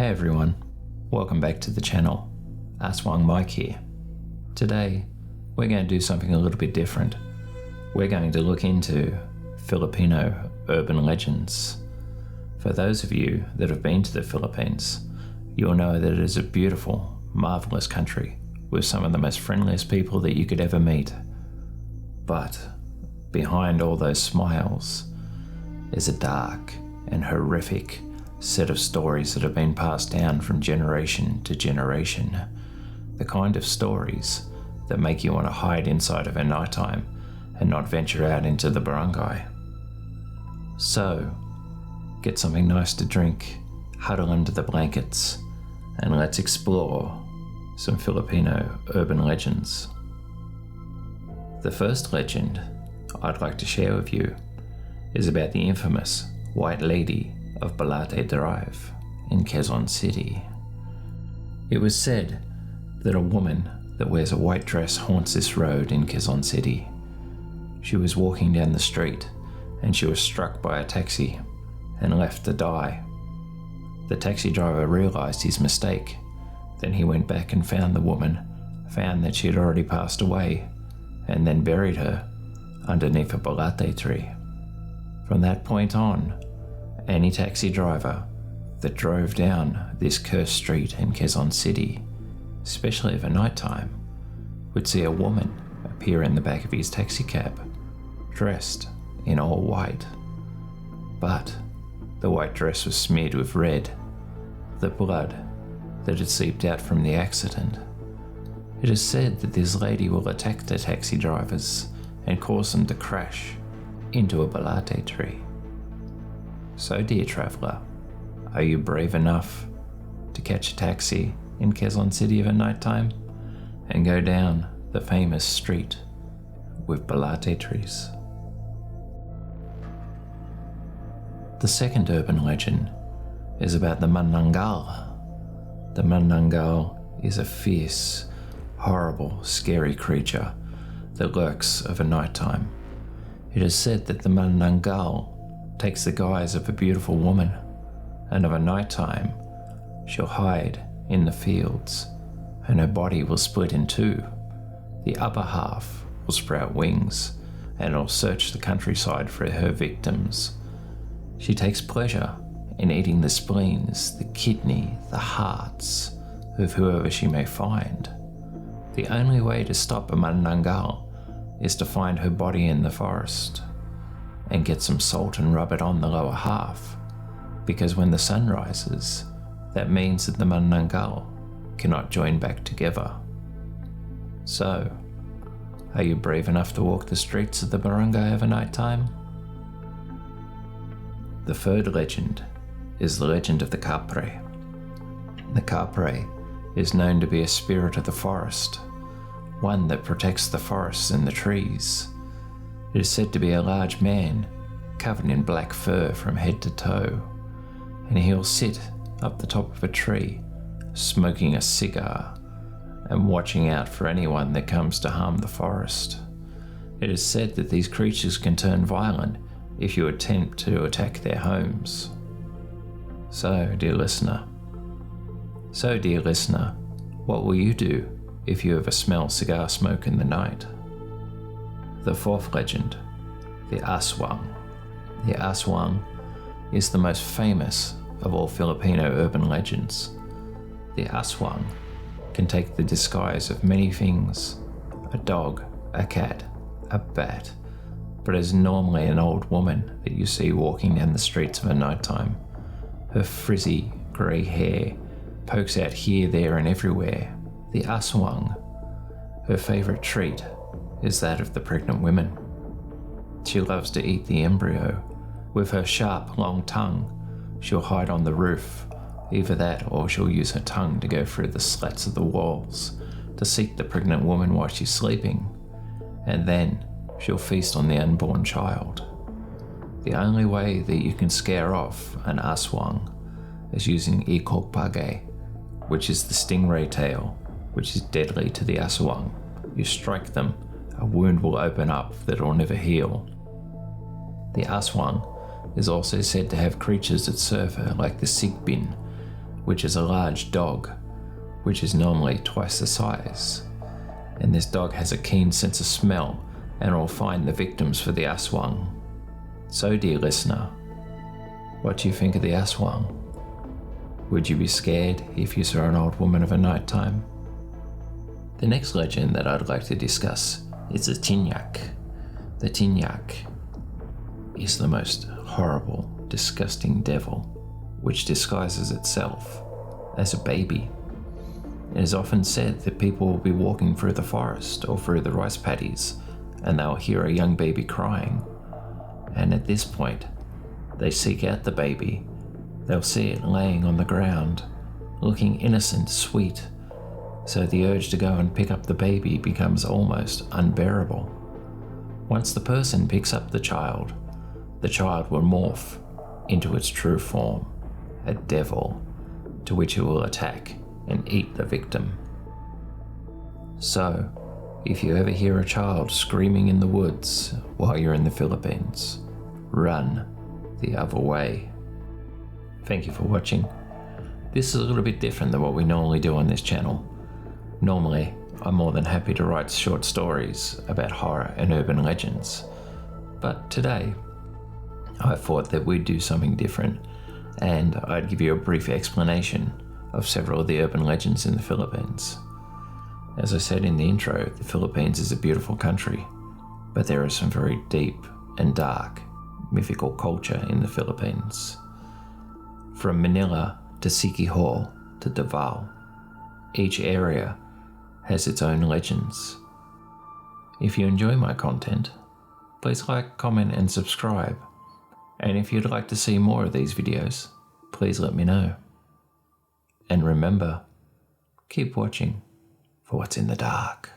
Hey everyone, welcome back to the channel. Aswang Mike here. Today, we're going to do something a little bit different. We're going to look into Filipino urban legends. For those of you that have been to the Philippines, you'll know that it is a beautiful, marvelous country with some of the most friendliest people that you could ever meet. But behind all those smiles is a dark and horrific set of stories that have been passed down from generation to generation. The kind of stories that make you want to hide inside of a nighttime and not venture out into the barangay. So, get something nice to drink, huddle under the blankets, and let's explore some Filipino urban legends. The first legend I'd like to share with you is about the infamous White Lady of Balate Drive in Quezon City. It was said that a woman that wears a white dress haunts this road in Quezon City. She was walking down the street and she was struck by a taxi and left to die. The taxi driver realized his mistake. Then he went back and found the woman, found that she had already passed away, and then buried her underneath a balate tree. From that point on, any taxi driver that drove down this cursed street in Quezon City, especially at night time, would see a woman appear in the back of his taxi cab, dressed in all white. But the white dress was smeared with red, the blood that had seeped out from the accident. It is said that this lady will attack the taxi drivers and cause them to crash into a balate tree. So, dear traveller, are you brave enough to catch a taxi in Quezon City at night time and go down the famous street with balate trees? The second urban legend is about the Manananggal. The Manananggal is a fierce, horrible, scary creature that lurks of a night time. It is said that the Manananggal takes the guise of a beautiful woman, and of a night time she'll hide in the fields and her body will split in two. The upper half will sprout wings and will search the countryside for her victims. She takes pleasure in eating the spleens, the kidney, the hearts of whoever she may find. The only way to stop a Manananggal is to find her body in the forest and get some salt and rub it on the lower half, because when the sun rises, that means that the Manananggal cannot join back together. So, are you brave enough to walk the streets of the barangay of a night time? The third legend is the legend of the Kapre. The Kapre is known to be a spirit of the forest, one that protects the forests and the trees. It is said to be a large man, covered in black fur from head to toe, and he'll sit up the top of a tree, smoking a cigar, and watching out for anyone that comes to harm the forest. It is said that these creatures can turn violent if you attempt to attack their homes. So, dear listener, what will you do if you ever smell cigar smoke in the night? The fourth legend, the Aswang. The Aswang is the most famous of all Filipino urban legends. The Aswang can take the disguise of many things: a dog, a cat, a bat, but is normally an old woman that you see walking down the streets of a night time. Her frizzy grey hair pokes out here, there and everywhere. The Aswang, her favourite treat is that of the pregnant women. She loves to eat the embryo. With her sharp, long tongue, she'll hide on the roof. Either that or she'll use her tongue to go through the slats of the walls to seek the pregnant woman while she's sleeping, and then she'll feast on the unborn child. The only way that you can scare off an Aswang is using ikok page, which is the stingray tail, which is deadly to the Aswang. You strike them, a wound will open up that will never heal. The Aswang is also said to have creatures that serve her like the sigbin, which is a large dog, which is normally twice the size. And this dog has a keen sense of smell and will find the victims for the Aswang. So, dear listener, what do you think of the Aswang? Would you be scared if you saw an old woman of a night time? The next legend that I'd like to discuss is the Tiynank. The Tiynank is the most horrible, disgusting devil which disguises itself as a baby. It is often said that people will be walking through the forest or through the rice paddies and they'll hear a young baby crying. And at this point, they seek out the baby. They'll see it laying on the ground, looking innocent, sweet, so the urge to go and pick up the baby becomes almost unbearable. Once the person picks up the child will morph into its true form, a devil, to which it will attack and eat the victim. So, if you ever hear a child screaming in the woods while you're in the Philippines, run the other way. Thank you for watching. This is a little bit different than what we normally do on this channel. Normally, I'm more than happy to write short stories about horror and urban legends. But today, I thought that we'd do something different, and I'd give you a brief explanation of several of the urban legends in the Philippines. As I said in the intro, the Philippines is a beautiful country, but there is some very deep and dark mythical culture in the Philippines. From Manila to Siquijor to Davao, each area has its own legends. If you enjoy my content, please like, comment and subscribe. And if you'd like to see more of these videos, please let me know. And remember, keep watching for what's in the dark.